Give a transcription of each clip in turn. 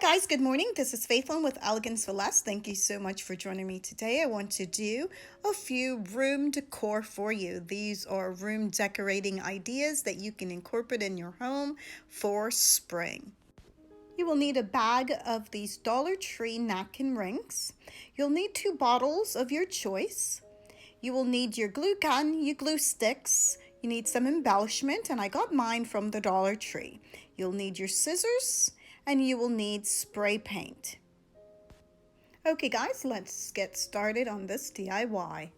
guys, good morning. This is Faithlyn with Elegance for Less. Thank you so much for joining me today. I want to do a few room decor for you. These are room decorating ideas that you can incorporate in your home for spring. You will need a bag of these Dollar Tree napkin rings. You'll need 2 bottles of your choice. You will need your glue gun, your glue sticks. You need some embellishment, and I got mine from the Dollar Tree. You'll need your scissors, and you will need spray paint. Okay guys, let's get started on this DIY.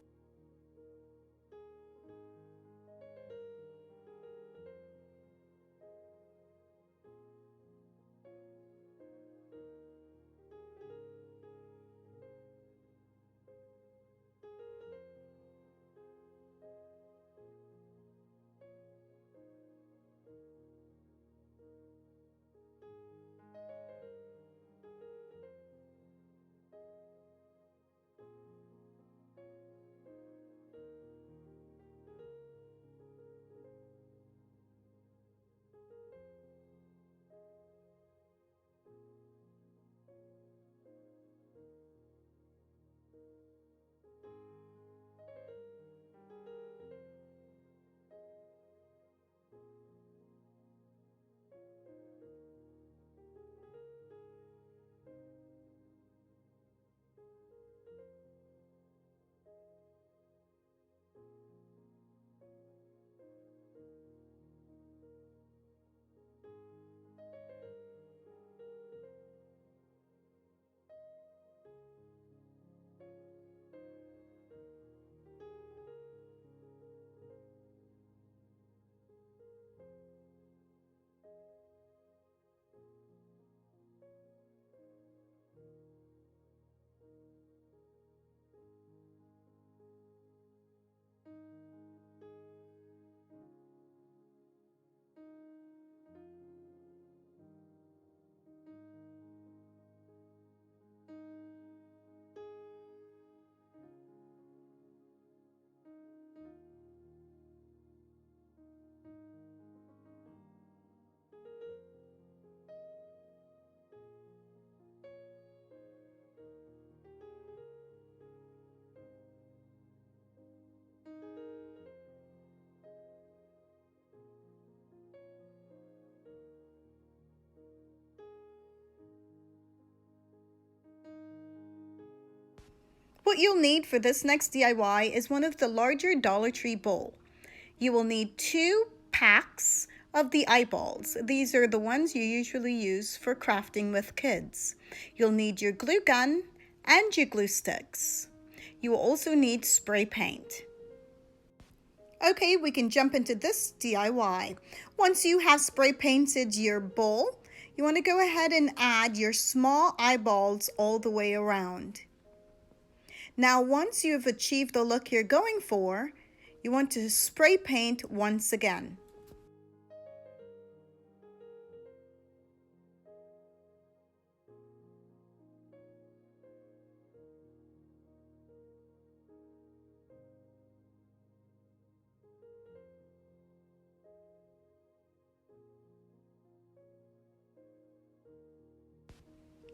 What you'll need for this next DIY is one of the larger Dollar Tree bowl. You will need 2 packs of the eyeballs. These are the ones you usually use for crafting with kids. You'll need your glue gun and your glue sticks. You will also need spray paint. Okay, we can jump into this DIY. Once you have spray painted your bowl, you want to go ahead and add your small eyeballs all the way around. Now, once you've achieved the look you're going for, you want to spray paint once again.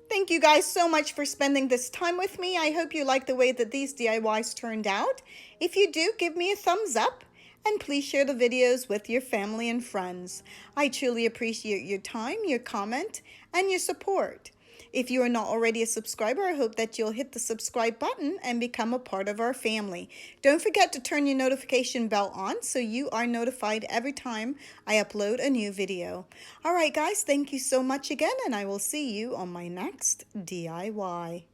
Thank you guys so much for spending this time with me. I hope you like the way that these DIYs turned out. If you do, give me a thumbs up and please share the videos with your family and friends. I truly appreciate your time, your comment, and your support. If you are not already a subscriber, I hope that you'll hit the subscribe button and become a part of our family. Don't forget to turn your notification bell on so you are notified every time I upload a new video. All right, guys, thank you so much again, and I will see you on my next DIY.